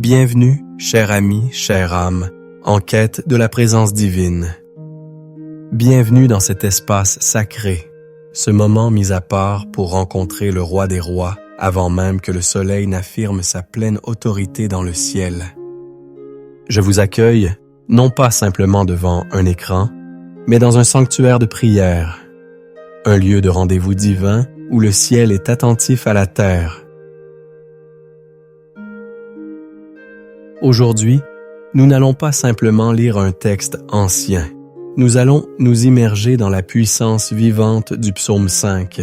Bienvenue, cher ami, chère âme, en quête de la présence divine. Bienvenue dans cet espace sacré, ce moment mis à part pour rencontrer le Roi des Rois avant même que le soleil n'affirme sa pleine autorité dans le ciel. Je vous accueille, non pas simplement devant un écran, mais dans un sanctuaire de prière, un lieu de rendez-vous divin où le ciel est attentif à la terre. Aujourd'hui, nous n'allons pas simplement lire un texte ancien. Nous allons nous immerger dans la puissance vivante du psaume 5,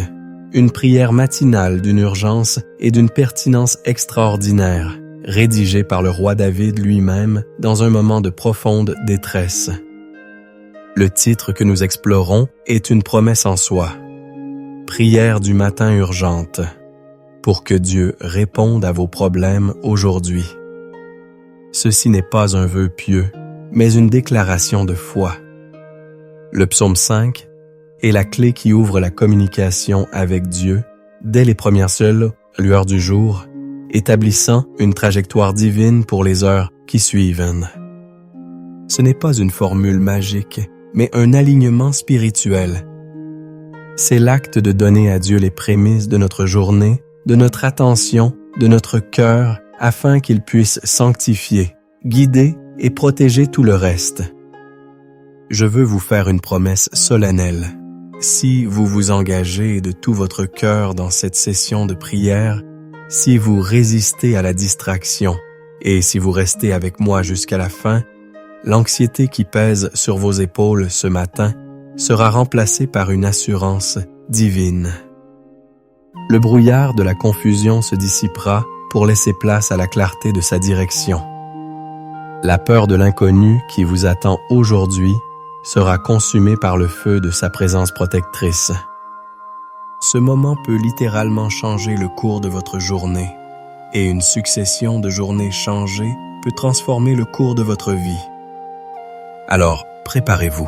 une prière matinale d'une urgence et d'une pertinence extraordinaire, rédigée par le roi David lui-même dans un moment de profonde détresse. Le titre que nous explorons est une promesse en soi. Prière du matin urgente, pour que Dieu réponde à vos problèmes aujourd'hui. Ceci n'est pas un vœu pieux, mais une déclaration de foi. Le psaume 5 est la clé qui ouvre la communication avec Dieu dès les premières seules lueurs du jour, établissant une trajectoire divine pour les heures qui suivent. Ce n'est pas une formule magique, mais un alignement spirituel. C'est l'acte de donner à Dieu les prémices de notre journée, de notre attention, de notre cœur, afin qu'il puisse sanctifier, guider et protéger tout le reste. Je veux vous faire une promesse solennelle. Si vous vous engagez de tout votre cœur dans cette session de prière, si vous résistez à la distraction et si vous restez avec moi jusqu'à la fin, l'anxiété qui pèse sur vos épaules ce matin sera remplacée par une assurance divine. Le brouillard de la confusion se dissipera pour laisser place à la clarté de sa direction. La peur de l'inconnu qui vous attend aujourd'hui sera consumée par le feu de sa présence protectrice. Ce moment peut littéralement changer le cours de votre journée, et une succession de journées changées peut transformer le cours de votre vie. Alors, préparez-vous.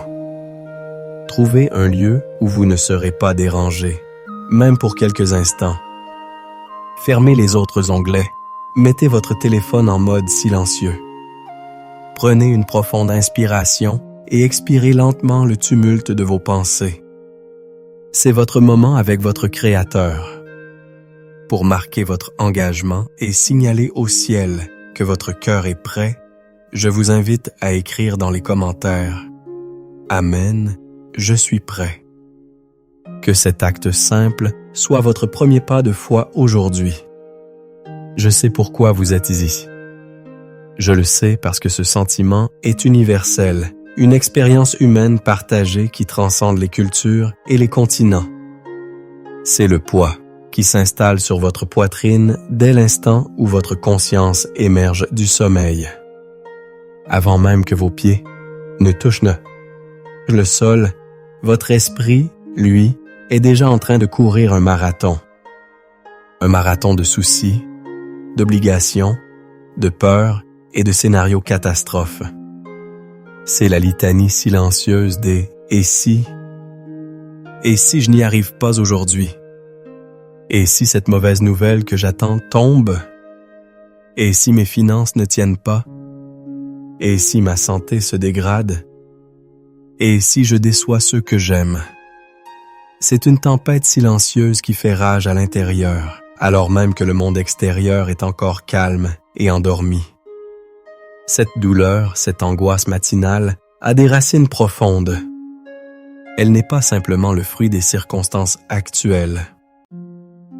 Trouvez un lieu où vous ne serez pas dérangé, même pour quelques instants. Fermez les autres onglets. Mettez votre téléphone en mode silencieux. Prenez une profonde inspiration et expirez lentement le tumulte de vos pensées. C'est votre moment avec votre Créateur. Pour marquer votre engagement et signaler au ciel que votre cœur est prêt, je vous invite à écrire dans les commentaires « Amen, je suis prêt ». Que cet acte simple soit votre premier pas de foi aujourd'hui. Je sais pourquoi vous êtes ici. Je le sais parce que ce sentiment est universel, une expérience humaine partagée qui transcende les cultures et les continents. C'est le poids qui s'installe sur votre poitrine dès l'instant où votre conscience émerge du sommeil. Avant même que vos pieds ne touchent le sol, votre esprit, lui, est déjà en train de courir un marathon. Un marathon de soucis, d'obligations, de peurs et de scénarios catastrophes. C'est la litanie silencieuse des « et si » ? Et si je n'y arrive pas aujourd'hui ? Et si cette mauvaise nouvelle que j'attends tombe ? Et si mes finances ne tiennent pas ? Et si ma santé se dégrade ? Et si je déçois ceux que j'aime ? C'est une tempête silencieuse qui fait rage à l'intérieur, alors même que le monde extérieur est encore calme et endormi. Cette douleur, cette angoisse matinale, a des racines profondes. Elle n'est pas simplement le fruit des circonstances actuelles.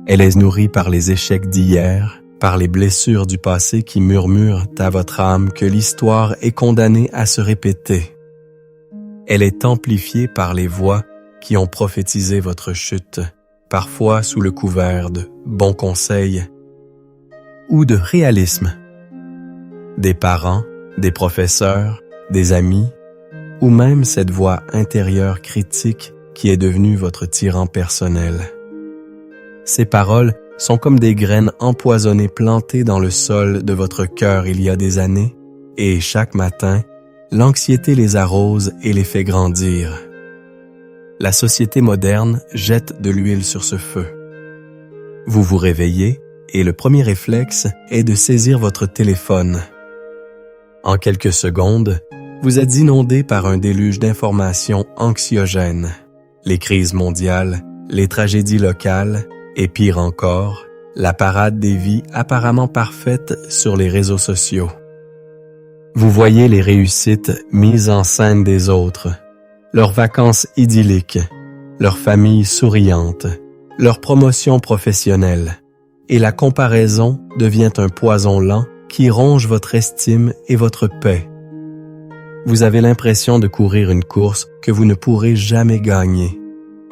Elle est nourrie par les échecs d'hier, par les blessures du passé qui murmurent à votre âme que l'histoire est condamnée à se répéter. Elle est amplifiée par les voix qui ont prophétisé votre chute, parfois sous le couvert de bons conseils ou de réalisme. Des parents, des professeurs, des amis, ou même cette voix intérieure critique qui est devenue votre tyran personnel. Ces paroles sont comme des graines empoisonnées plantées dans le sol de votre cœur il y a des années, et chaque matin, l'anxiété les arrose et les fait grandir. La société moderne jette de l'huile sur ce feu. Vous vous réveillez et le premier réflexe est de saisir votre téléphone. En quelques secondes, vous êtes inondé par un déluge d'informations anxiogènes. Les crises mondiales, les tragédies locales et pire encore, la parade des vies apparemment parfaites sur les réseaux sociaux. Vous voyez les réussites mises en scène des autres, leurs vacances idylliques, leurs familles souriantes, leurs promotions professionnelles, et la comparaison devient un poison lent qui ronge votre estime et votre paix. Vous avez l'impression de courir une course que vous ne pourrez jamais gagner,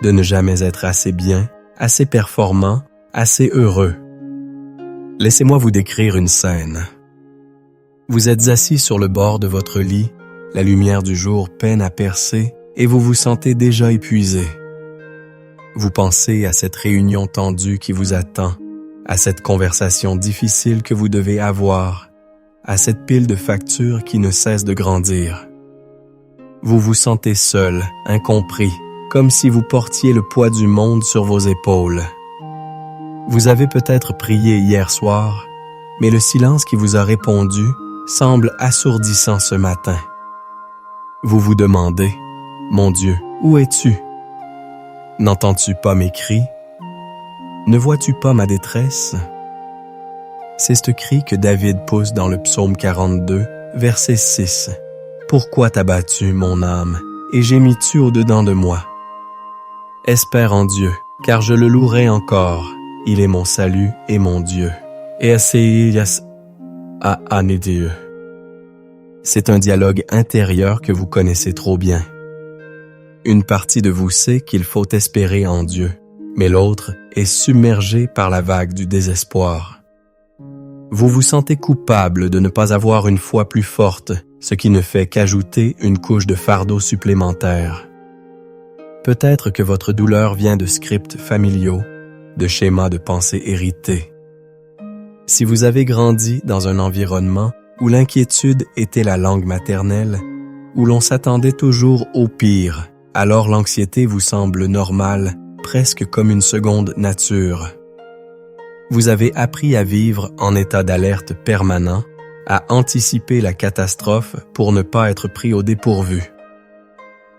de ne jamais être assez bien, assez performant, assez heureux. Laissez-moi vous décrire une scène. Vous êtes assis sur le bord de votre lit, la lumière du jour peine à percer et vous vous sentez déjà épuisé. Vous pensez à cette réunion tendue qui vous attend, à cette conversation difficile que vous devez avoir, à cette pile de factures qui ne cesse de grandir. Vous vous sentez seul, incompris, comme si vous portiez le poids du monde sur vos épaules. Vous avez peut-être prié hier soir, mais le silence qui vous a répondu semble assourdissant ce matin. Vous vous demandez, « Mon Dieu, où es-tu? N'entends-tu pas mes cris? Ne vois-tu pas ma détresse? » C'est ce cri que David pousse dans le psaume 42, verset 6. « Pourquoi t'as battu, mon âme, et gémis-tu au-dedans de moi? Espère en Dieu, car je le louerai encore. Il est mon salut et mon Dieu. » C'est un dialogue intérieur que vous connaissez trop bien. Une partie de vous sait qu'il faut espérer en Dieu, mais l'autre est submergée par la vague du désespoir. Vous vous sentez coupable de ne pas avoir une foi plus forte, ce qui ne fait qu'ajouter une couche de fardeau supplémentaire. Peut-être que votre douleur vient de scripts familiaux, de schémas de pensée hérités. Si vous avez grandi dans un environnement où l'inquiétude était la langue maternelle, où l'on s'attendait toujours au pire, alors l'anxiété vous semble normale, presque comme une seconde nature. Vous avez appris à vivre en état d'alerte permanent, à anticiper la catastrophe pour ne pas être pris au dépourvu.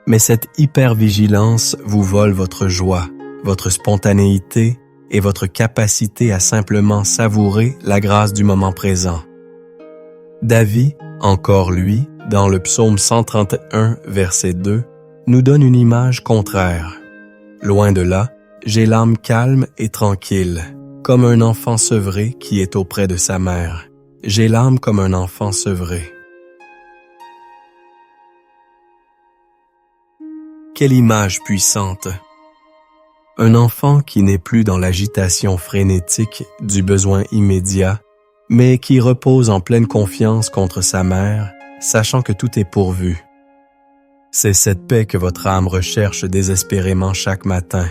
Mais cette hypervigilance vous vole votre joie, votre spontanéité et votre capacité à simplement savourer la grâce du moment présent. David, encore lui, dans le psaume 131, verset 2, nous donne une image contraire. Loin de là, j'ai l'âme calme et tranquille, comme un enfant sevré qui est auprès de sa mère. J'ai l'âme comme un enfant sevré. Quelle image puissante! Un enfant qui n'est plus dans l'agitation frénétique du besoin immédiat, mais qui repose en pleine confiance contre sa mère, sachant que tout est pourvu. C'est cette paix que votre âme recherche désespérément chaque matin.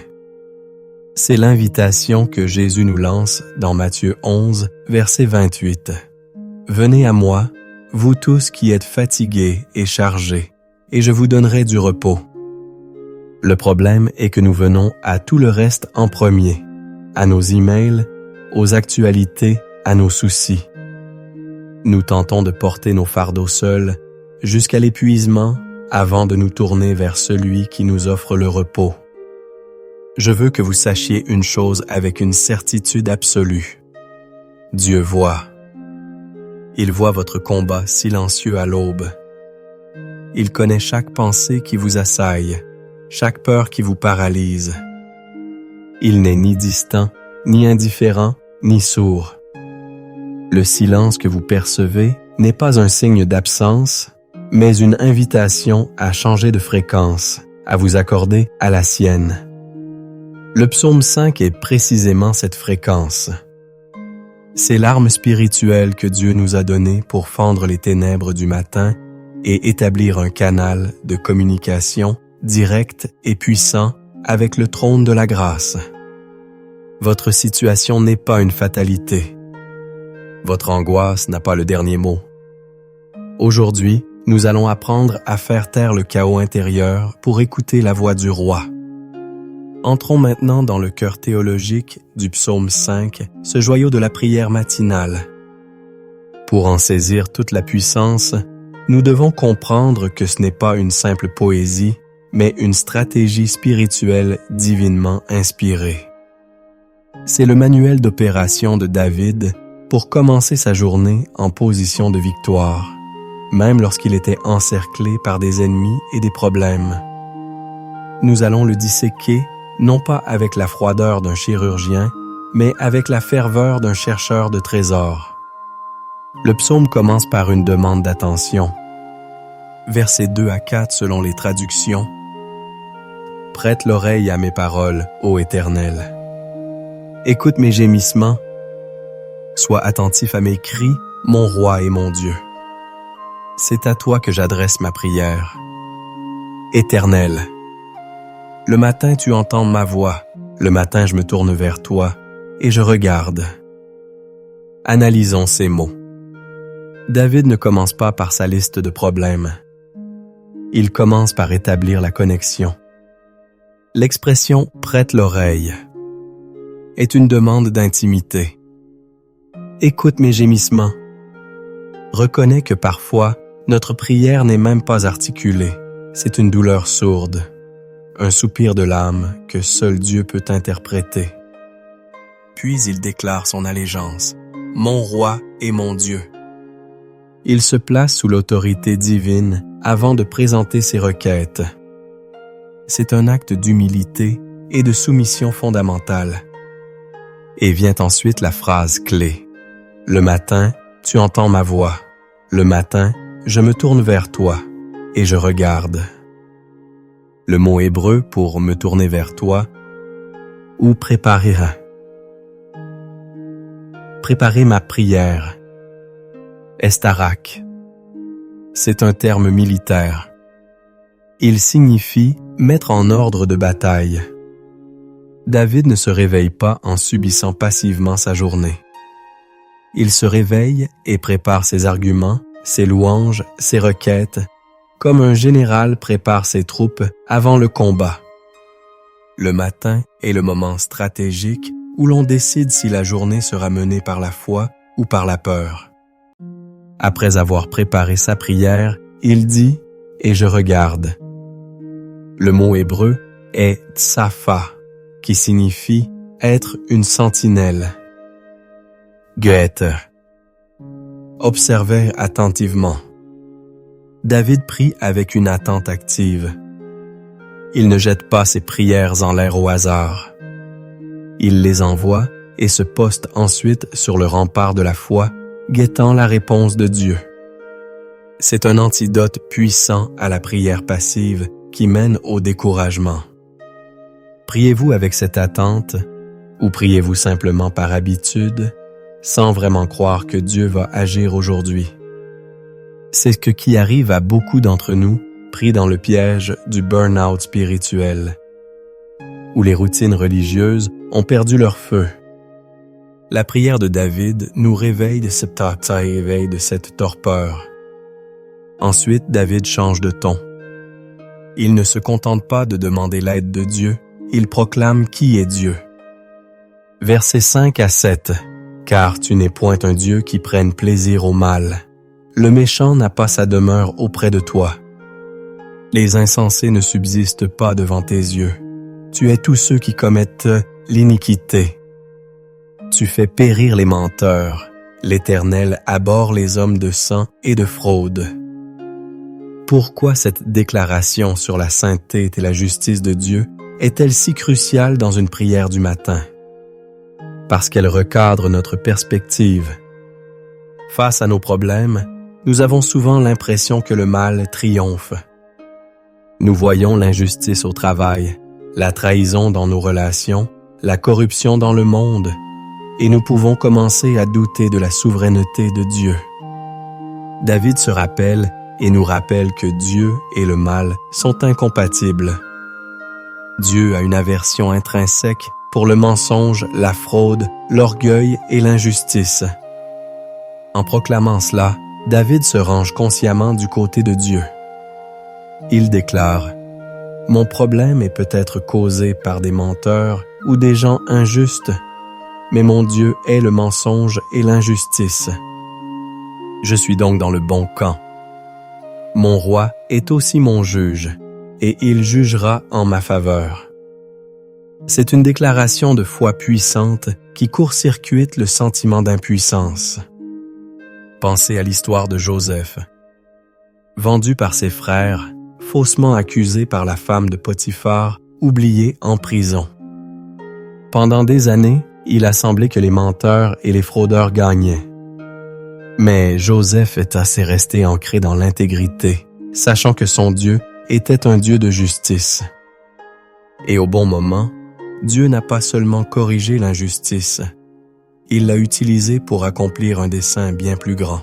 C'est l'invitation que Jésus nous lance dans Matthieu 11, verset 28. « Venez à moi, vous tous qui êtes fatigués et chargés, et je vous donnerai du repos. » Le problème est que nous venons à tout le reste en premier, à nos emails, aux actualités, à nos soucis. Nous tentons de porter nos fardeaux seuls jusqu'à l'épuisement avant de nous tourner vers celui qui nous offre le repos. Je veux que vous sachiez une chose avec une certitude absolue. Dieu voit. Il voit votre combat silencieux à l'aube. Il connaît chaque pensée qui vous assaille, chaque peur qui vous paralyse. Il n'est ni distant, ni indifférent, ni sourd. Le silence que vous percevez n'est pas un signe d'absence, mais une invitation à changer de fréquence, à vous accorder à la sienne. Le psaume 5 est précisément cette fréquence. C'est l'arme spirituelle que Dieu nous a donnée pour fendre les ténèbres du matin et établir un canal de communication direct et puissant avec le trône de la grâce. Votre situation n'est pas une fatalité. Votre angoisse n'a pas le dernier mot. Aujourd'hui, nous allons apprendre à faire taire le chaos intérieur pour écouter la voix du roi. Entrons maintenant dans le cœur théologique du psaume 5, ce joyau de la prière matinale. Pour en saisir toute la puissance, nous devons comprendre que ce n'est pas une simple poésie, mais une stratégie spirituelle divinement inspirée. C'est le manuel d'opération de David pour commencer sa journée en position de victoire, même lorsqu'il était encerclé par des ennemis et des problèmes. Nous allons le disséquer, non pas avec la froideur d'un chirurgien, mais avec la ferveur d'un chercheur de trésors. Le psaume commence par une demande d'attention. Versets 2 à 4 selon les traductions. « Prête l'oreille à mes paroles, ô Éternel. Écoute mes gémissements. Sois attentif à mes cris, mon roi et mon Dieu. C'est à toi que j'adresse ma prière. Éternel, le matin tu entends ma voix, le matin je me tourne vers toi et je regarde. » Analysons ces mots. David ne commence pas par sa liste de problèmes. Il commence par établir la connexion. L'expression « prête l'oreille » est une demande d'intimité. Écoute mes gémissements. Reconnais que parfois, notre prière n'est même pas articulée. C'est une douleur sourde, un soupir de l'âme que seul Dieu peut interpréter. Puis il déclare son allégeance. « Mon roi et mon Dieu ». Il se place sous l'autorité divine avant de présenter ses requêtes. C'est un acte d'humilité et de soumission fondamentale. Et vient ensuite la phrase clé. Le matin, tu entends ma voix. Le matin, je me tourne vers toi et je regarde. Le mot hébreu pour me tourner vers toi ou préparer ma prière. Estarak. C'est un terme militaire. Il signifie mettre en ordre de bataille. David ne se réveille pas en subissant passivement sa journée. Il se réveille et prépare ses arguments, ses louanges, ses requêtes, comme un général prépare ses troupes avant le combat. Le matin est le moment stratégique où l'on décide si la journée sera menée par la foi ou par la peur. Après avoir préparé sa prière, il dit « et je regarde ». Le mot hébreu est « tsafa », qui signifie être une sentinelle. Goethe. Observez attentivement. David prie avec une attente active. Il ne jette pas ses prières en l'air au hasard. Il les envoie et se poste ensuite sur le rempart de la foi, guettant la réponse de Dieu. C'est un antidote puissant à la prière passive qui mène au découragement. Priez-vous avec cette attente ou priez-vous simplement par habitude, sans vraiment croire que Dieu va agir aujourd'hui? C'est ce qui arrive à beaucoup d'entre nous pris dans le piège du burn-out spirituel, où les routines religieuses ont perdu leur feu. La prière de David nous réveille de cette torpeur. Ensuite, David change de ton. Il ne se contente pas de demander l'aide de Dieu, il proclame qui est Dieu. Versets 5 à 7. Car tu n'es point un Dieu qui prenne plaisir au mal. Le méchant n'a pas sa demeure auprès de toi. Les insensés ne subsistent pas devant tes yeux. Tu hais tous ceux qui commettent l'iniquité. Tu fais périr les menteurs. L'Éternel abhorre les hommes de sang et de fraude. Pourquoi cette déclaration sur la sainteté et la justice de Dieu est-elle si cruciale dans une prière du matin? Parce qu'elle recadre notre perspective. Face à nos problèmes, nous avons souvent l'impression que le mal triomphe. Nous voyons l'injustice au travail, la trahison dans nos relations, la corruption dans le monde, et nous pouvons commencer à douter de la souveraineté de Dieu. David se rappelle et nous rappelle que Dieu et le mal sont incompatibles. Dieu a une aversion intrinsèque pour le mensonge, la fraude, l'orgueil et l'injustice. En proclamant cela, David se range consciemment du côté de Dieu. Il déclare « Mon problème est peut-être causé par des menteurs ou des gens injustes, mais mon Dieu est le mensonge et l'injustice. Je suis donc dans le bon camp. Mon roi est aussi mon juge, et il jugera en ma faveur. C'est une déclaration de foi puissante qui court-circuite le sentiment d'impuissance. Pensez à l'histoire de Joseph. Vendu par ses frères, faussement accusé par la femme de Potiphar, oublié en prison. Pendant des années, il a semblé que les menteurs et les fraudeurs gagnaient. Mais Joseph est assez resté ancré dans l'intégrité, sachant que son Dieu était un Dieu de justice. Et au bon moment, Dieu n'a pas seulement corrigé l'injustice, il l'a utilisée pour accomplir un dessein bien plus grand.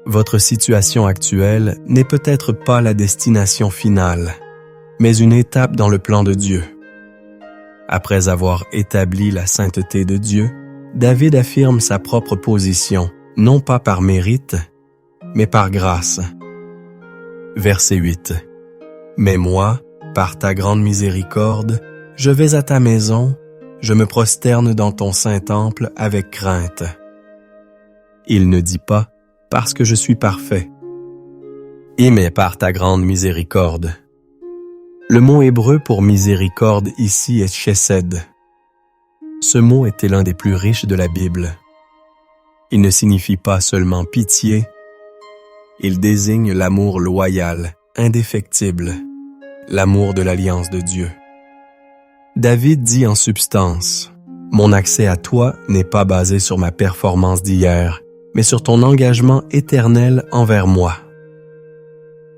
Votre situation actuelle n'est peut-être pas la destination finale, mais une étape dans le plan de Dieu. Après avoir établi la sainteté de Dieu, David affirme sa propre position, non pas par mérite, mais par grâce. Verset 8. Mais moi, par ta grande miséricorde, je vais à ta maison, je me prosterne dans ton saint temple avec crainte. Il ne dit pas « parce que je suis parfait », mais par ta grande miséricorde. Le mot hébreu pour miséricorde ici est chesed. Ce mot était l'un des plus riches de la Bible. Il ne signifie pas seulement pitié, il désigne l'amour loyal, indéfectible, l'amour de l'alliance de Dieu. David dit en substance, « Mon accès à toi n'est pas basé sur ma performance d'hier, mais sur ton engagement éternel envers moi. »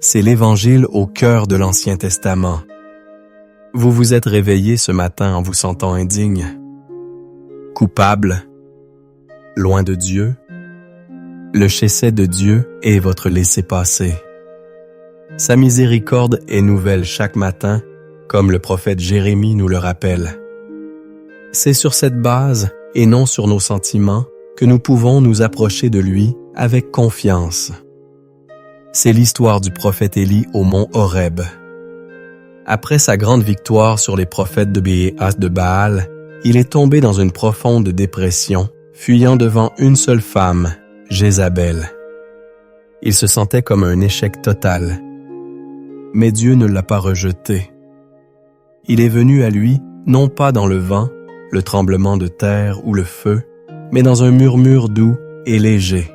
C'est l'Évangile au cœur de l'Ancien Testament. Vous vous êtes réveillé ce matin en vous sentant indigne, coupable, loin de Dieu. Le chesed de Dieu est votre laissez-passer. Sa miséricorde est nouvelle chaque matin, comme le prophète Jérémie nous le rappelle. C'est sur cette base, et non sur nos sentiments, que nous pouvons nous approcher de lui avec confiance. C'est l'histoire du prophète Élie au mont Horeb. Après sa grande victoire sur les prophètes de Béas de Baal, il est tombé dans une profonde dépression, fuyant devant une seule femme, Jézabel. Il se sentait comme un échec total. Mais Dieu ne l'a pas rejeté. Il est venu à lui, non pas dans le vent, le tremblement de terre ou le feu, mais dans un murmure doux et léger.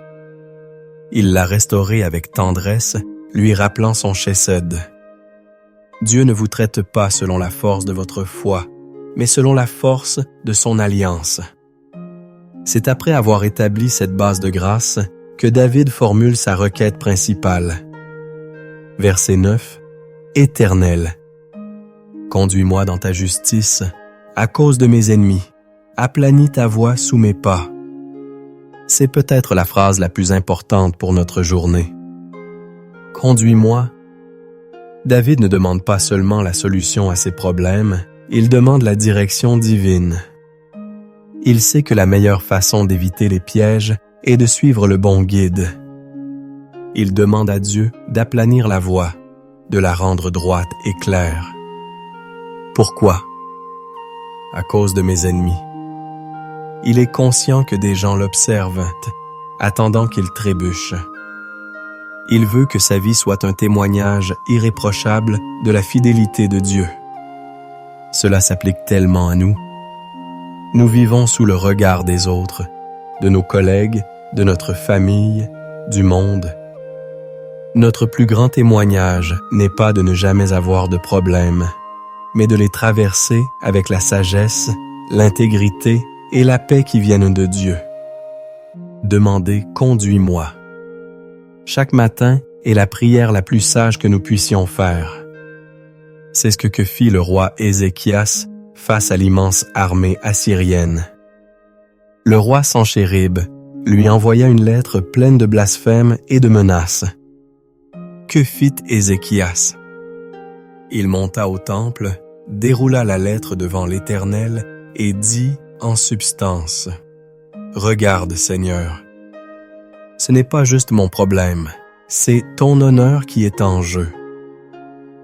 Il l'a restauré avec tendresse, lui rappelant son chesed. Dieu ne vous traite pas selon la force de votre foi, mais selon la force de son alliance. C'est après avoir établi cette base de grâce que David formule sa requête principale. Verset 9. Éternel, conduis-moi dans ta justice, à cause de mes ennemis, aplanis ta voie sous mes pas. C'est peut-être la phrase la plus importante pour notre journée. Conduis-moi. David ne demande pas seulement la solution à ses problèmes, il demande la direction divine. Il sait que la meilleure façon d'éviter les pièges est de suivre le bon guide. Il demande à Dieu d'aplanir la voie, de la rendre droite et claire. Pourquoi? À cause de mes ennemis. Il est conscient que des gens l'observent, attendant qu'il trébuche. Il veut que sa vie soit un témoignage irréprochable de la fidélité de Dieu. Cela s'applique tellement à nous. Nous vivons sous le regard des autres, de nos collègues, de notre famille, du monde. Notre plus grand témoignage n'est pas de ne jamais avoir de problèmes, mais de les traverser avec la sagesse, l'intégrité et la paix qui viennent de Dieu. Demandez « Conduis-moi ». Chaque matin est la prière la plus sage que nous puissions faire. C'est ce que fit le roi Ézéchias face à l'immense armée assyrienne. Le roi Sanchérib lui envoya une lettre pleine de blasphèmes et de menaces. Que fit Ézéchias? Il monta au temple, déroula la lettre devant l'Éternel et dit en substance, « Regarde, Seigneur, ce n'est pas juste mon problème, c'est ton honneur qui est en jeu.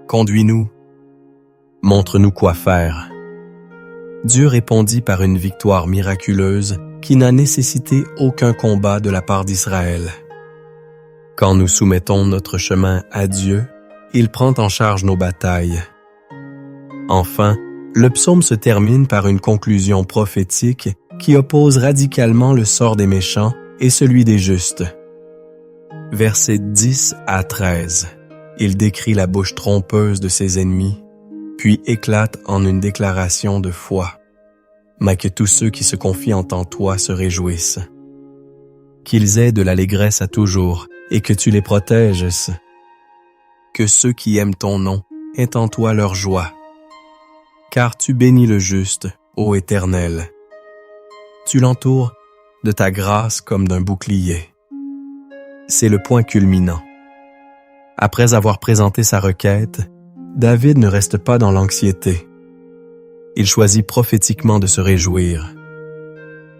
Conduis-nous, Montre-nous quoi faire. » Dieu répondit par une victoire miraculeuse qui n'a nécessité aucun combat de la part d'Israël. Quand nous soumettons notre chemin à Dieu, il prend en charge nos batailles. Enfin, le psaume se termine par une conclusion prophétique qui oppose radicalement le sort des méchants et celui des justes. Versets 10 à 13, il décrit la bouche trompeuse de ses ennemis, puis éclate en une déclaration de foi. Mais que tous ceux qui se confient en toi se réjouissent. Qu'ils aient de l'allégresse à toujours, et que tu les protèges. Que ceux qui aiment ton nom aient en toi leur joie. Car tu bénis le juste, ô Éternel. Tu l'entoures de ta grâce comme d'un bouclier. C'est le point culminant. Après avoir présenté sa requête, David ne reste pas dans l'anxiété. Il choisit prophétiquement de se réjouir.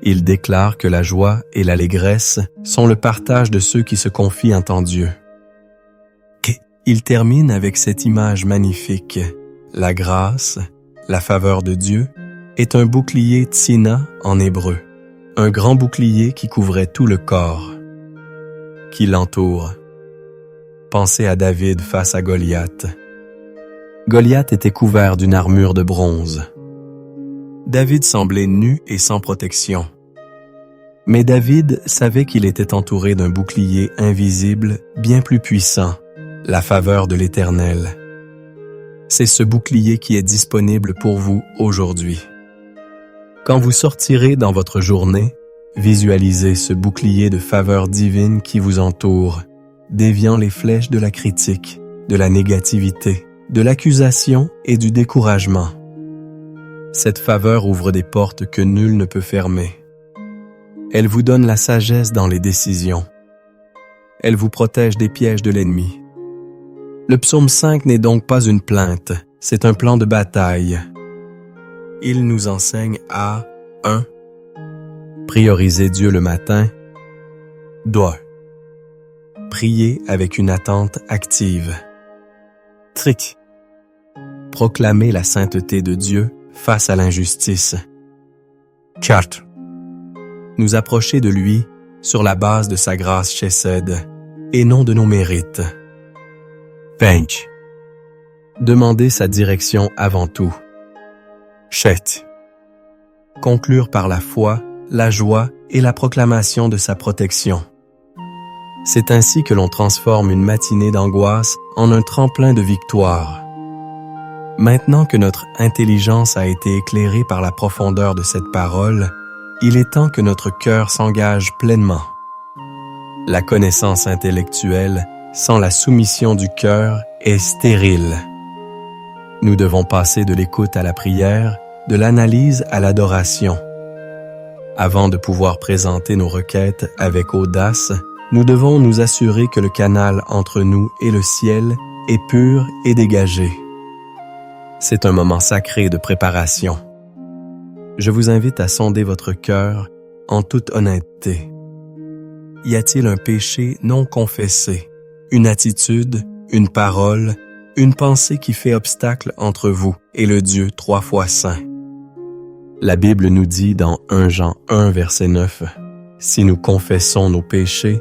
Il déclare que la joie et l'allégresse sont le partage de ceux qui se confient en Dieu. Il termine avec cette image magnifique. La grâce, la faveur de Dieu, est un bouclier tsina en hébreu, un grand bouclier qui couvrait tout le corps, qui l'entoure. Pensez à David face à Goliath. Goliath était couvert d'une armure de bronze. David semblait nu et sans protection. Mais David savait qu'il était entouré d'un bouclier invisible bien plus puissant, la faveur de l'Éternel. C'est ce bouclier qui est disponible pour vous aujourd'hui. Quand vous sortirez dans votre journée, visualisez ce bouclier de faveur divine qui vous entoure, déviant les flèches de la critique, de la négativité, de l'accusation et du découragement. Cette faveur ouvre des portes que nul ne peut fermer. Elle vous donne la sagesse dans les décisions. Elle vous protège des pièges de l'ennemi. Le psaume 5 n'est donc pas une plainte, c'est un plan de bataille. Il nous enseigne à 1. Prioriser Dieu le matin. 2. Prier avec une attente active. 3. Proclamer la sainteté de Dieu face à l'injustice. 4. Nous approcher de lui sur la base de sa grâce chesed et non de nos mérites. 5. Demander sa direction avant tout. 7. Conclure par la foi, la joie et la proclamation de sa protection. C'est ainsi que l'on transforme une matinée d'angoisse en un tremplin de victoire. Maintenant que notre intelligence a été éclairée par la profondeur de cette parole, il est temps que notre cœur s'engage pleinement. La connaissance intellectuelle, sans la soumission du cœur, est stérile. Nous devons passer de l'écoute à la prière, de l'analyse à l'adoration. Avant de pouvoir présenter nos requêtes avec audace, nous devons nous assurer que le canal entre nous et le ciel est pur et dégagé. C'est un moment sacré de préparation. Je vous invite à sonder votre cœur en toute honnêteté. Y a-t-il un péché non confessé, une attitude, une parole, une pensée qui fait obstacle entre vous et le Dieu 3 fois saint? La Bible nous dit dans 1 Jean 1, verset 9, « Si nous confessons nos péchés,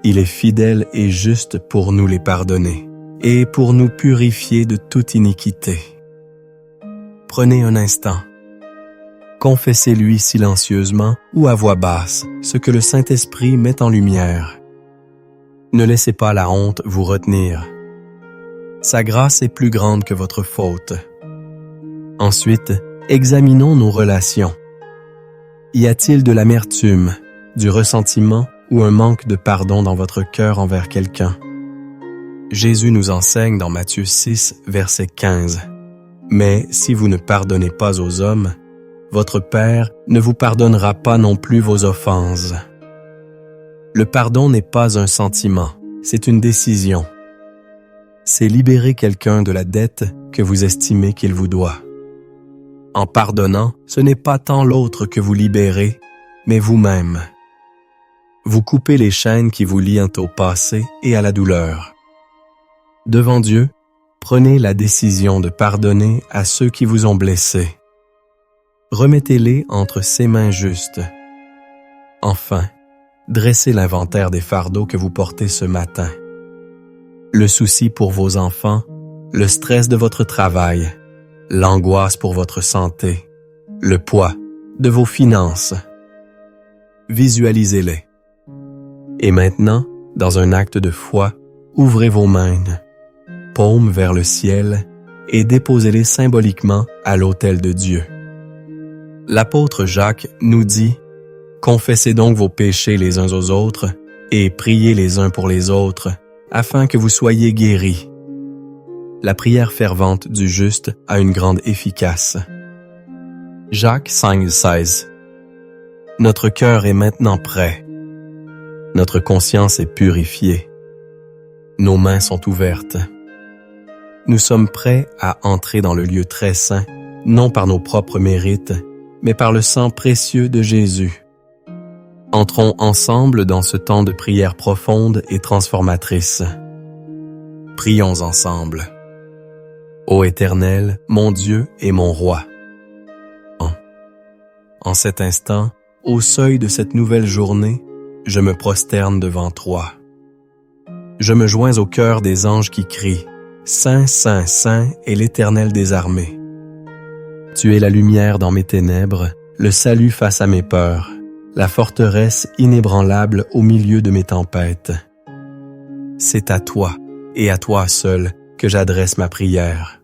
il est fidèle et juste pour nous les pardonner et pour nous purifier de toute iniquité. » Prenez un instant. Confessez-lui silencieusement ou à voix basse ce que le Saint-Esprit met en lumière. Ne laissez pas la honte vous retenir. Sa grâce est plus grande que votre faute. Ensuite, examinons nos relations. Y a-t-il de l'amertume, du ressentiment ou un manque de pardon dans votre cœur envers quelqu'un? Jésus nous enseigne dans Matthieu 6, verset 15. « Mais si vous ne pardonnez pas aux hommes, votre Père ne vous pardonnera pas non plus vos offenses. » Le pardon n'est pas un sentiment, c'est une décision. C'est libérer quelqu'un de la dette que vous estimez qu'il vous doit. En pardonnant, ce n'est pas tant l'autre que vous libérez, mais vous-même. Vous coupez les chaînes qui vous lient au passé et à la douleur. Devant Dieu, Prenez la décision de pardonner à ceux qui vous ont blessés. Remettez-les entre ses mains justes. Enfin, dressez l'inventaire des fardeaux que vous portez ce matin. Le souci pour vos enfants, le stress de votre travail, l'angoisse pour votre santé, le poids de vos finances. Visualisez-les. Et maintenant, dans un acte de foi, ouvrez vos mains, paumes vers le ciel, et déposez-les symboliquement à l'autel de Dieu. L'apôtre Jacques nous dit « Confessez donc vos péchés les uns aux autres et priez les uns pour les autres, afin que vous soyez guéris. » La prière fervente du juste a une grande efficace. Jacques 5,16. Notre cœur est maintenant prêt. Notre conscience est purifiée. Nos mains sont ouvertes. Nous sommes prêts à entrer dans le lieu très saint, non par nos propres mérites, mais par le sang précieux de Jésus. Entrons ensemble dans ce temps de prière profonde et transformatrice. Prions ensemble. Ô Éternel, mon Dieu et mon Roi. En cet instant, au seuil de cette nouvelle journée, je me prosterne devant toi. Je me joins au chœur des anges qui crient « Saint, Saint, Saint est l'Éternel des armées. » Tu es la lumière dans mes ténèbres, le salut face à mes peurs, la forteresse inébranlable au milieu de mes tempêtes. C'est à toi, et à toi seul, que j'adresse ma prière.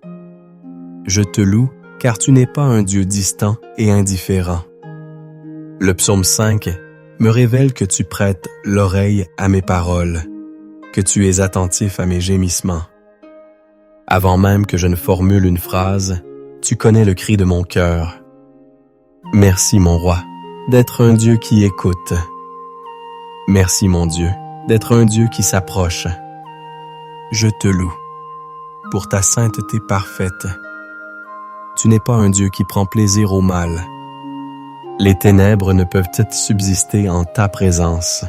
Je te loue, car tu n'es pas un Dieu distant et indifférent. Le psaume 5 me révèle que tu prêtes l'oreille à mes paroles, que tu es attentif à mes gémissements. Avant même que je ne formule une phrase, tu connais le cri de mon cœur. Merci, mon roi, d'être un Dieu qui écoute. Merci, mon Dieu, d'être un Dieu qui s'approche. Je te loue pour ta sainteté parfaite. Tu n'es pas un Dieu qui prend plaisir au mal. Les ténèbres ne peuvent-elles subsister en ta présence.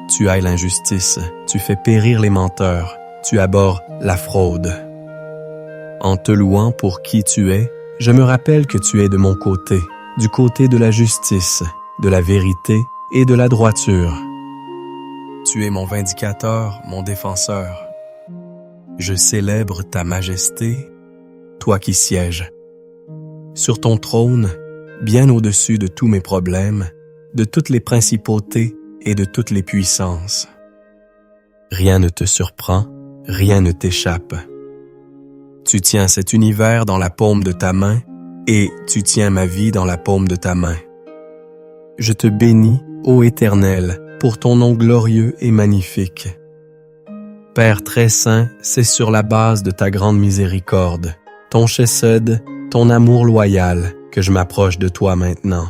Tu haïs l'injustice, tu fais périr les menteurs, tu abhorres la fraude. En te louant pour qui tu es, je me rappelle que tu es de mon côté, du côté de la justice, de la vérité et de la droiture. Tu es mon vindicateur, mon défenseur. Je célèbre ta majesté, toi qui sièges sur ton trône, bien au-dessus de tous mes problèmes, de toutes les principautés et de toutes les puissances. Rien ne te surprend, rien ne t'échappe. Tu tiens cet univers dans la paume de ta main et tu tiens ma vie dans la paume de ta main. Je te bénis, ô Éternel, pour ton nom glorieux et magnifique. Père très saint, c'est sur la base de ta grande miséricorde, ton chesed, ton amour loyal, que je m'approche de toi maintenant.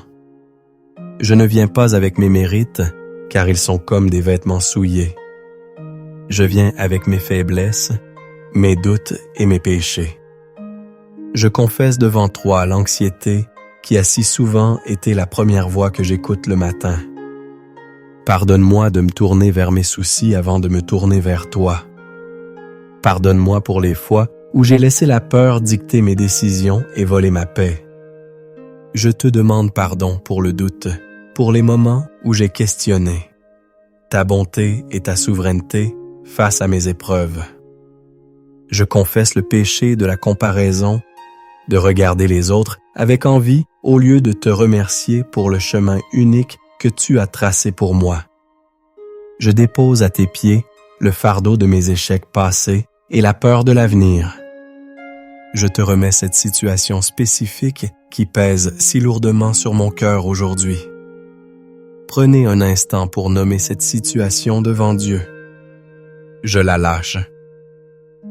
Je ne viens pas avec mes mérites, car ils sont comme des vêtements souillés. Je viens avec mes faiblesses, mes doutes et mes péchés. Je confesse devant toi l'anxiété qui a si souvent été la première voix que j'écoute le matin. Pardonne-moi de me tourner vers mes soucis avant de me tourner vers toi. Pardonne-moi pour les fois où j'ai laissé la peur dicter mes décisions et voler ma paix. Je te demande pardon pour le doute, pour les moments où j'ai questionné ta bonté et ta souveraineté face à mes épreuves. Je confesse le péché de la comparaison, de regarder les autres avec envie au lieu de te remercier pour le chemin unique que tu as tracé pour moi. Je dépose à tes pieds le fardeau de mes échecs passés et la peur de l'avenir. Je te remets cette situation spécifique qui pèse si lourdement sur mon cœur aujourd'hui. Prenez un instant pour nommer cette situation devant Dieu. Je la lâche.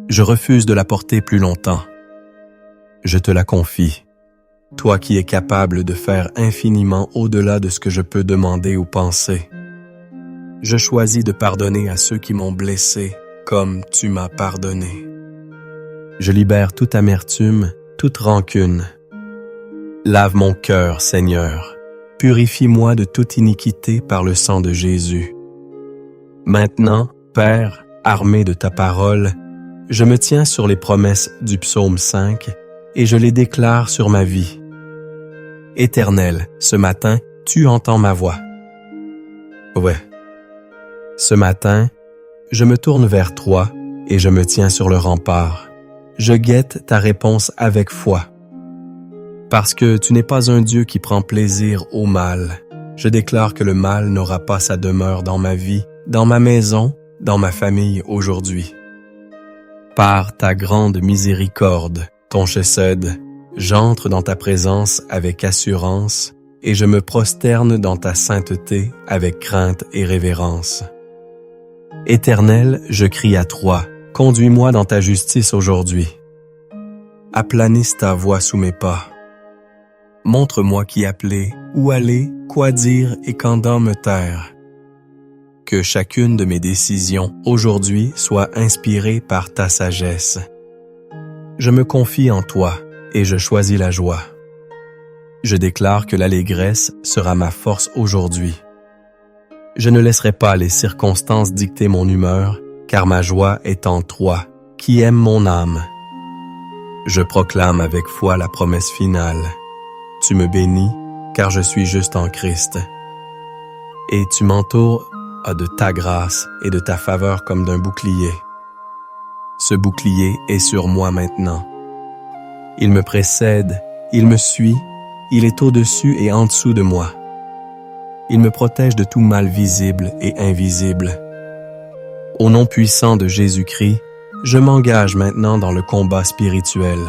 Je refuse de la porter plus longtemps. Je te la confie, toi qui es capable de faire infiniment au-delà de ce que je peux demander ou penser. Je choisis de pardonner à ceux qui m'ont blessé comme tu m'as pardonné. Je libère toute amertume, toute rancune. Lave mon cœur, Seigneur. Purifie-moi de toute iniquité par le sang de Jésus. Maintenant, Père, armé de ta parole, Je me tiens sur les promesses du psaume 5 et je les déclare sur ma vie. Éternel, ce matin, tu entends ma voix. Ouais. Ce matin, je me tourne vers toi et je me tiens sur le rempart. Je guette ta réponse avec foi. Parce que tu n'es pas un Dieu qui prend plaisir au mal, je déclare que le mal n'aura pas sa demeure dans ma vie, dans ma maison, dans ma famille aujourd'hui. Par ta grande miséricorde, ton chesed, j'entre dans ta présence avec assurance et je me prosterne dans ta sainteté avec crainte et révérence. Éternel, je crie à toi, conduis-moi dans ta justice aujourd'hui. Aplanisse ta voie sous mes pas. Montre-moi qui appeler, où aller, quoi dire et quand dans me taire. Que chacune de mes décisions aujourd'hui soit inspirée par ta sagesse. Je me confie en toi et je choisis la joie. Je déclare que l'allégresse sera ma force aujourd'hui. Je ne laisserai pas les circonstances dicter mon humeur, car ma joie est en toi, qui aime mon âme. Je proclame avec foi la promesse finale. Tu me bénis, car je suis juste en Christ. Et tu m'entoures de ta grâce et de ta faveur comme d'un bouclier. Ce bouclier est sur moi maintenant. Il me précède, il me suit, il est au-dessus et en dessous de moi. Il me protège de tout mal visible et invisible. Au nom puissant de Jésus-Christ, je m'engage maintenant dans le combat spirituel.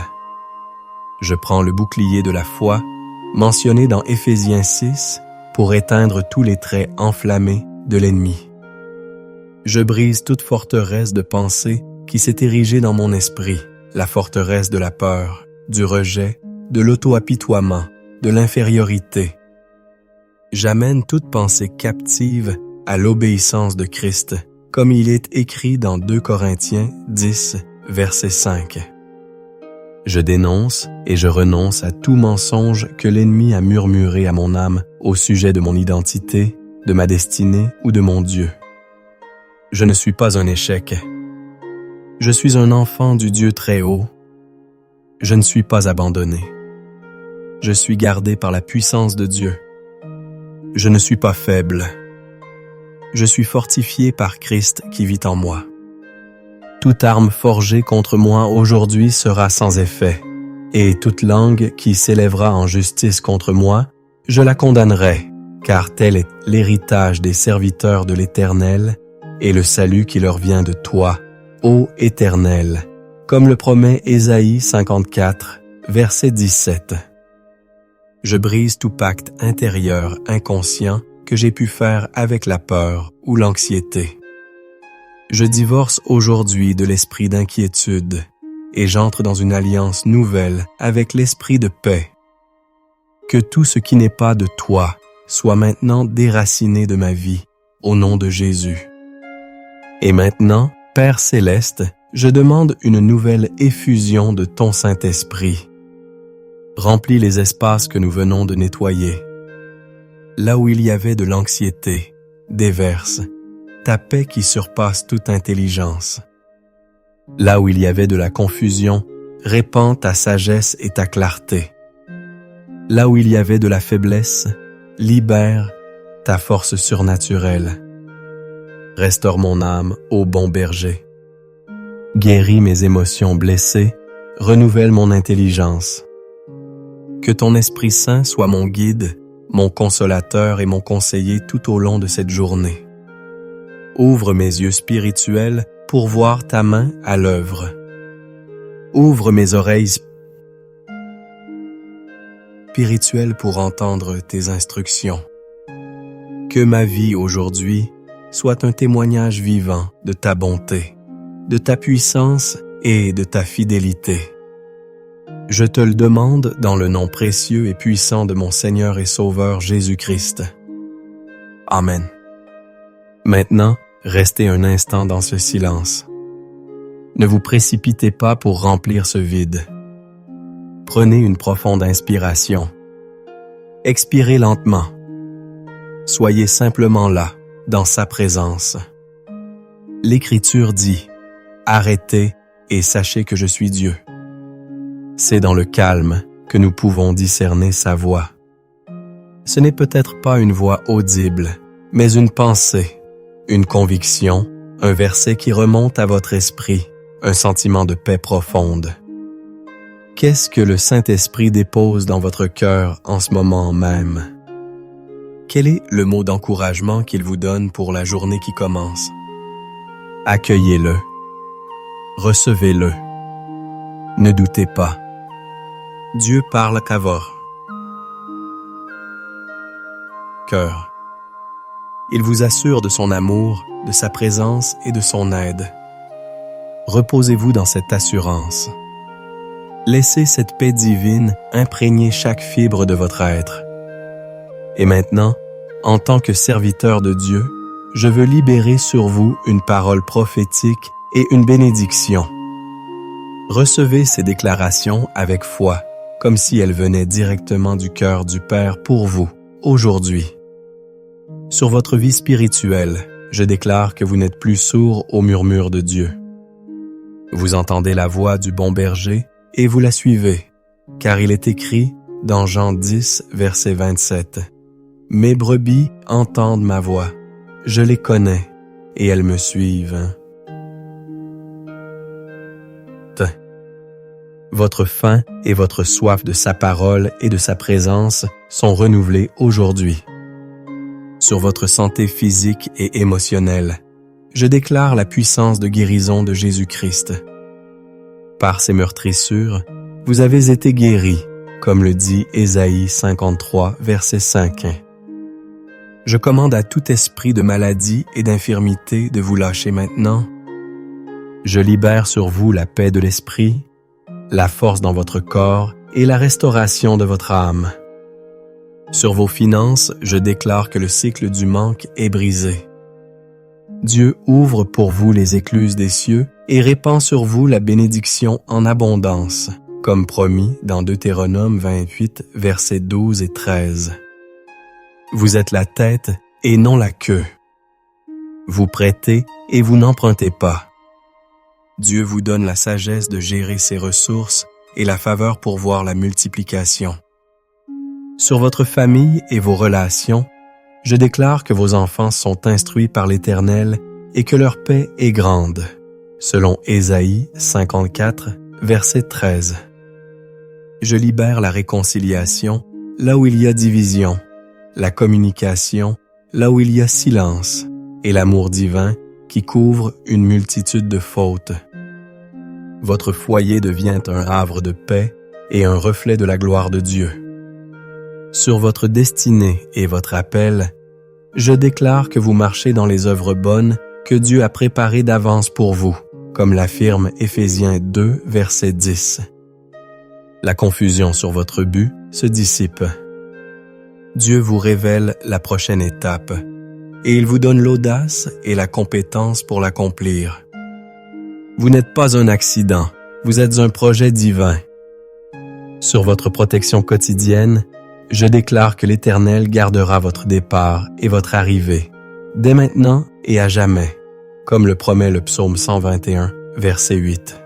Je prends le bouclier de la foi, mentionné dans Éphésiens 6, pour éteindre tous les traits enflammés de l'ennemi. Je brise toute forteresse de pensée qui s'est érigée dans mon esprit, la forteresse de la peur, du rejet, de l'auto-apitoiement, de l'infériorité. J'amène toute pensée captive à l'obéissance de Christ, comme il est écrit dans 2 Corinthiens 10, verset 5. Je dénonce et je renonce à tout mensonge que l'ennemi a murmuré à mon âme au sujet de mon identité, de ma destinée ou de mon Dieu. Je ne suis pas un échec. Je suis un enfant du Dieu très haut. Je ne suis pas abandonné. Je suis gardé par la puissance de Dieu. Je ne suis pas faible. Je suis fortifié par Christ qui vit en moi. Toute arme forgée contre moi aujourd'hui sera sans effet, et toute langue qui s'élèvera en justice contre moi, je la condamnerai, car tel est l'héritage des serviteurs de l'Éternel et le salut qui leur vient de toi, ô Éternel, comme le promet Ésaïe 54, verset 17. Je brise tout pacte intérieur inconscient que j'ai pu faire avec la peur ou l'anxiété. Je divorce aujourd'hui de l'esprit d'inquiétude et j'entre dans une alliance nouvelle avec l'esprit de paix. Que tout ce qui n'est pas de toi soit maintenant déraciné de ma vie, au nom de Jésus. Et maintenant, Père céleste, je demande une nouvelle effusion de ton Saint-Esprit. Remplis les espaces que nous venons de nettoyer. Là où il y avait de l'anxiété, déverse ta paix qui surpasse toute intelligence. Là où il y avait de la confusion, répands ta sagesse et ta clarté. Là où il y avait de la faiblesse, libère ta force surnaturelle. Restaure mon âme, ô bon berger. Guéris mes émotions blessées, renouvelle mon intelligence. Que ton Esprit Saint soit mon guide, mon consolateur et mon conseiller tout au long de cette journée. Ouvre mes yeux spirituels pour voir ta main à l'œuvre. Ouvre mes oreilles spirituelles pour entendre tes instructions. Que ma vie aujourd'hui soit un témoignage vivant de ta bonté, de ta puissance et de ta fidélité. Je te le demande dans le nom précieux et puissant de mon Seigneur et Sauveur Jésus-Christ. Amen. Maintenant, restez un instant dans ce silence. Ne vous précipitez pas pour remplir ce vide. Prenez une profonde inspiration. Expirez lentement. Soyez simplement là, dans sa présence. L'Écriture dit « Arrêtez et sachez que je suis Dieu. C'est dans le calme que nous pouvons discerner sa voix. Ce n'est peut-être pas une voix audible, mais une pensée, une conviction, un verset qui remonte à votre esprit, un sentiment de paix profonde. Qu'est-ce que le Saint-Esprit dépose dans votre cœur en ce moment même? Quel est le mot d'encouragement qu'il vous donne pour la journée qui commence? Accueillez-le. Recevez-le. Ne doutez pas. Dieu parle Kavor. Cœur. Il vous assure de son amour, de sa présence et de son aide. Reposez-vous dans cette assurance. Laissez cette paix divine imprégner chaque fibre de votre être. Et maintenant, en tant que serviteur de Dieu, je veux libérer sur vous une parole prophétique et une bénédiction. Recevez ces déclarations avec foi, comme si elles venaient directement du cœur du Père pour vous, aujourd'hui. Sur votre vie spirituelle, je déclare que vous n'êtes plus sourd au murmure de Dieu. Vous entendez la voix du bon berger et vous la suivez, car il est écrit dans Jean 10, verset 27, « Mes brebis entendent ma voix, je les connais et elles me suivent. » Votre faim et votre soif de sa parole et de sa présence sont renouvelés aujourd'hui. Sur votre santé physique et émotionnelle, je déclare la puissance de guérison de Jésus-Christ. Par ses meurtrissures, vous avez été guéris, comme le dit Ésaïe 53, verset 5. Je commande à tout esprit de maladie et d'infirmité de vous lâcher maintenant. Je libère sur vous la paix de l'esprit, la force dans votre corps et la restauration de votre âme. Sur vos finances, je déclare que le cycle du manque est brisé. Dieu ouvre pour vous les écluses des cieux et répand sur vous la bénédiction en abondance, comme promis dans Deutéronome 28, versets 12 et 13. Vous êtes la tête et non la queue. Vous prêtez et vous n'empruntez pas. Dieu vous donne la sagesse de gérer ses ressources et la faveur pour voir la multiplication. Sur votre famille et vos relations, je déclare que vos enfants sont instruits par l'Éternel et que leur paix est grande, selon Ésaïe 54, verset 13. Je libère la réconciliation là où il y a division, la communication là où il y a silence, et l'amour divin qui couvre une multitude de fautes. Votre foyer devient un havre de paix et un reflet de la gloire de Dieu. Sur votre destinée et votre appel, je déclare que vous marchez dans les œuvres bonnes que Dieu a préparées d'avance pour vous, comme l'affirme Éphésiens 2, verset 10. La confusion sur votre but se dissipe. Dieu vous révèle la prochaine étape, et il vous donne l'audace et la compétence pour l'accomplir. Vous n'êtes pas un accident, vous êtes un projet divin. Sur votre protection quotidienne, je déclare que l'Éternel gardera votre départ et votre arrivée, dès maintenant et à jamais, comme le promet le psaume 121, verset 8.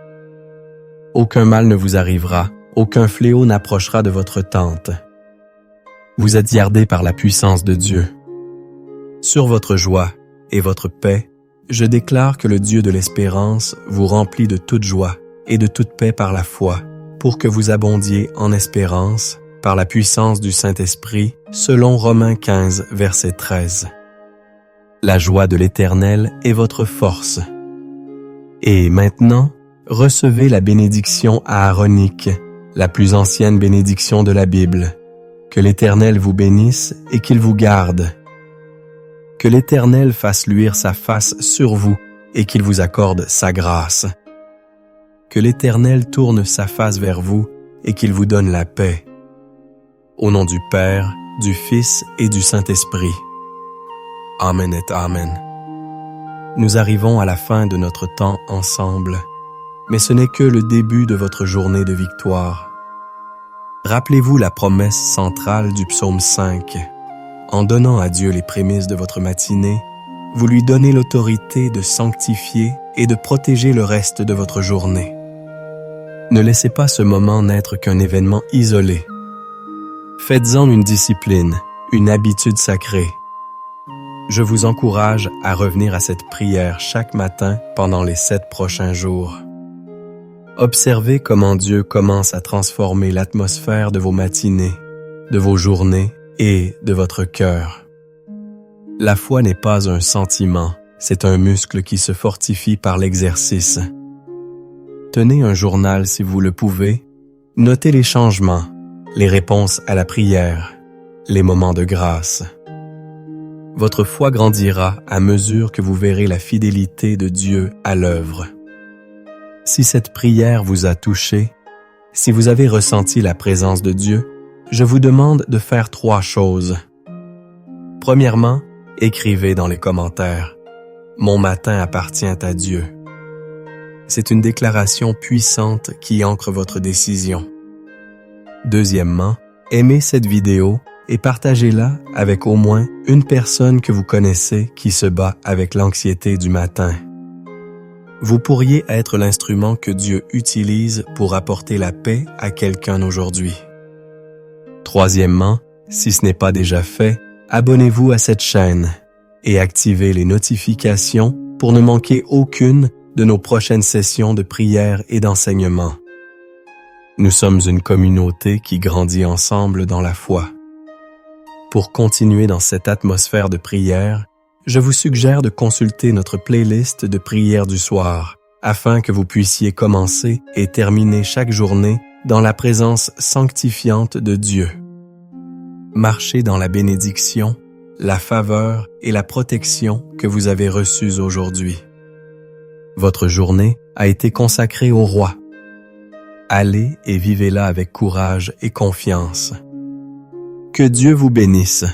Aucun mal ne vous arrivera, aucun fléau n'approchera de votre tente. Vous êtes gardés par la puissance de Dieu. Sur votre joie et votre paix, je déclare que le Dieu de l'espérance vous remplit de toute joie et de toute paix par la foi, pour que vous abondiez en espérance par la puissance du Saint-Esprit, selon Romains 15, verset 13. La joie de l'Éternel est votre force. Et maintenant, recevez la bénédiction aaronique, la plus ancienne bénédiction de la Bible. Que l'Éternel vous bénisse et qu'il vous garde. Que l'Éternel fasse luire sa face sur vous et qu'il vous accorde sa grâce. Que l'Éternel tourne sa face vers vous et qu'il vous donne la paix. Au nom du Père, du Fils et du Saint-Esprit. Amen et Amen. Nous arrivons à la fin de notre temps ensemble, mais ce n'est que le début de votre journée de victoire. Rappelez-vous la promesse centrale du psaume 5. En donnant à Dieu les prémices de votre matinée, vous lui donnez l'autorité de sanctifier et de protéger le reste de votre journée. Ne laissez pas ce moment n'être qu'un événement isolé. Faites-en une discipline, une habitude sacrée. Je vous encourage à revenir à cette prière chaque matin pendant les 7 prochains jours. Observez comment Dieu commence à transformer l'atmosphère de vos matinées, de vos journées et de votre cœur. La foi n'est pas un sentiment, c'est un muscle qui se fortifie par l'exercice. Tenez un journal si vous le pouvez, notez les changements, les réponses à la prière, les moments de grâce. Votre foi grandira à mesure que vous verrez la fidélité de Dieu à l'œuvre. Si cette prière vous a touché, si vous avez ressenti la présence de Dieu, je vous demande de faire 3 choses. Premièrement, écrivez dans les commentaires « Mon matin appartient à Dieu ». C'est une déclaration puissante qui ancre votre décision. Deuxièmement, aimez cette vidéo et partagez-la avec au moins une personne que vous connaissez qui se bat avec l'anxiété du matin. Vous pourriez être l'instrument que Dieu utilise pour apporter la paix à quelqu'un aujourd'hui. Troisièmement, si ce n'est pas déjà fait, abonnez-vous à cette chaîne et activez les notifications pour ne manquer aucune de nos prochaines sessions de prière et d'enseignement. Nous sommes une communauté qui grandit ensemble dans la foi. Pour continuer dans cette atmosphère de prière, je vous suggère de consulter notre playlist de prières du soir, afin que vous puissiez commencer et terminer chaque journée dans la présence sanctifiante de Dieu. Marchez dans la bénédiction, la faveur et la protection que vous avez reçues aujourd'hui. Votre journée a été consacrée au Roi. Allez et vivez-la avec courage et confiance. Que Dieu vous bénisse.